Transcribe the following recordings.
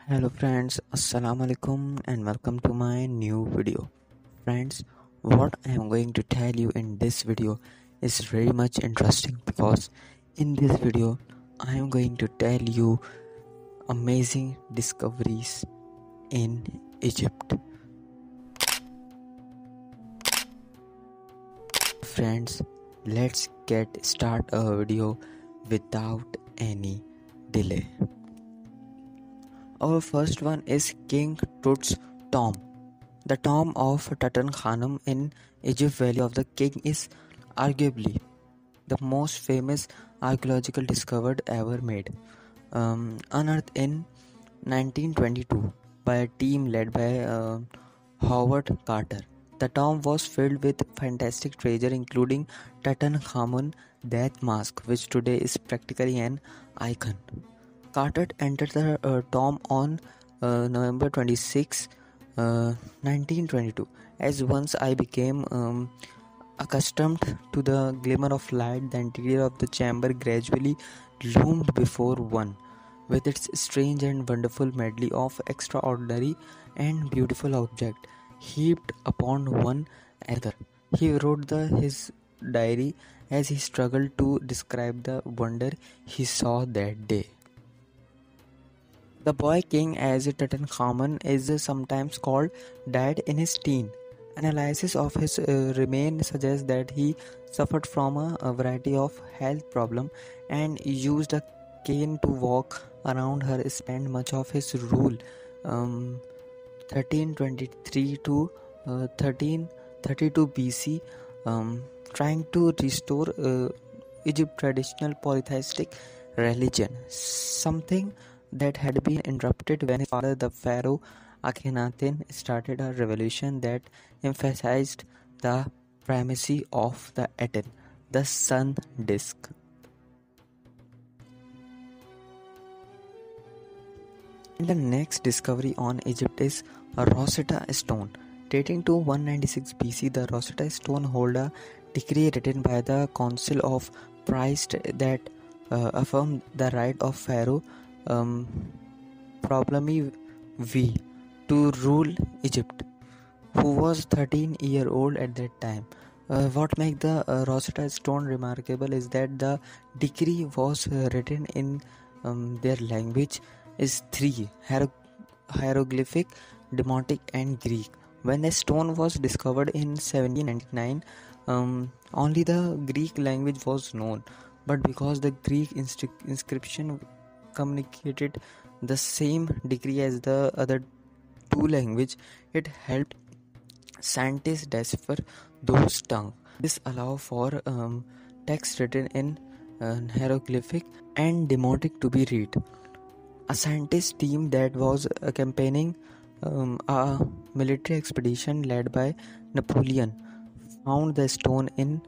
Hello friends, Assalamu alaikum and welcome to my new video. Friends, what I am going to tell you in this video is very much interesting because in this video I am going to tell you amazing discoveries in Egypt. Friends, let's get start a video without any delay. Our first one is King Tut's tomb. The tomb of Tutankhamun in Egypt Valley of the King is arguably the most famous archaeological discovery ever made. Unearthed in 1922 by a team led by Howard Carter. The tomb was filled with fantastic treasure including Tutankhamun death mask, which today is practically an icon. Carter entered the tomb on November 26, 1922. As once I became accustomed to the glimmer of light, the interior of the chamber gradually loomed before one, with its strange and wonderful medley of extraordinary and beautiful objects heaped upon one another. He wrote his diary as he struggled to describe the wonder he saw that day. The boy king, as Tutankhamun is sometimes called, died in his teen. Analysis of his remains suggests that he suffered from a variety of health problems and used a cane to walk around her. Spent much of his rule, 1323 to 1332 BC, trying to restore Egypt's traditional polytheistic religion, something that had been interrupted when his father, the pharaoh Akhenaten, started a revolution that emphasized the primacy of the Aten, the sun disk. And the next discovery on Egypt is a Rosetta stone. Dating to 196 BC, the Rosetta stone hold a decree written by the Council of Priests that affirmed the right of Pharaoh Ptolemy V to rule Egypt, who was 13-year-old at that time. What makes the Rosetta Stone remarkable is that the decree was written in their language is three: hieroglyphic, Demotic, and Greek. When the stone was discovered in 1799, only the Greek language was known, but because the Greek inscription communicated the same degree as the other two languages, it helped scientists decipher those tongues. This allowed for text written in hieroglyphic and demotic to be read. A scientist team that was accompanying a military expedition led by Napoleon found the stone in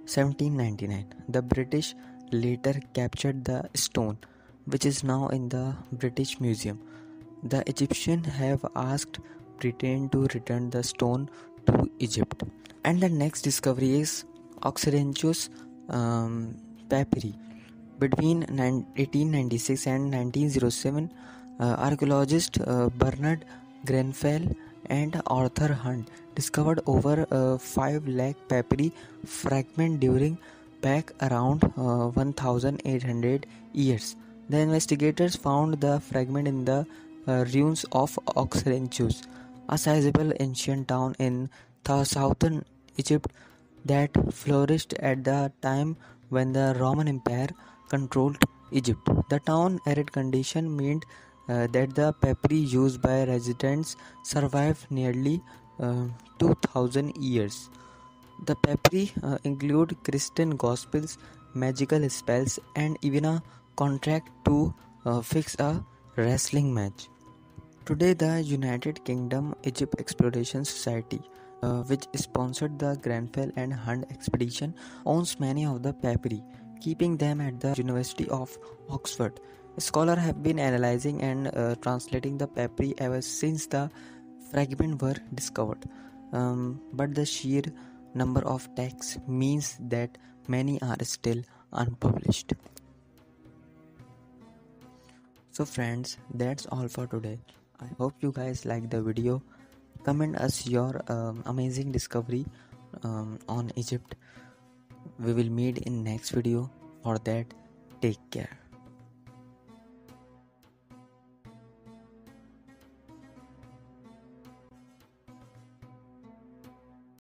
1799. The British later captured the stone, which is now in the British Museum. The Egyptians have asked Britain to return the stone to Egypt. And the next discovery is Oxyrhynchus papyri. Between 1896 and 1907, archaeologist Bernard Grenfell and Arthur Hunt discovered over 5 lakh papyri fragments during back around 1800 years. The investigators found the fragment in the ruins of Oxyrhynchus, a sizable ancient town in southern Egypt that flourished at the time when the Roman Empire controlled Egypt. The town's arid condition meant that the papyri used by residents survived nearly 2000 years. The papyri include Christian gospels, magical spells, and even a contract to fix a wrestling match. Today, the United Kingdom Egypt Exploration Society, which sponsored the Grenfell and Hunt expedition, owns many of the papyri, keeping them at the University of Oxford. Scholars have been analyzing and translating the papyri ever since the fragments were discovered. But the sheer number of texts means that many are still unpublished. So friends, that's all for today. I hope you guys like the video. Comment us your amazing discovery on Egypt. We will meet in next video. For that, take care.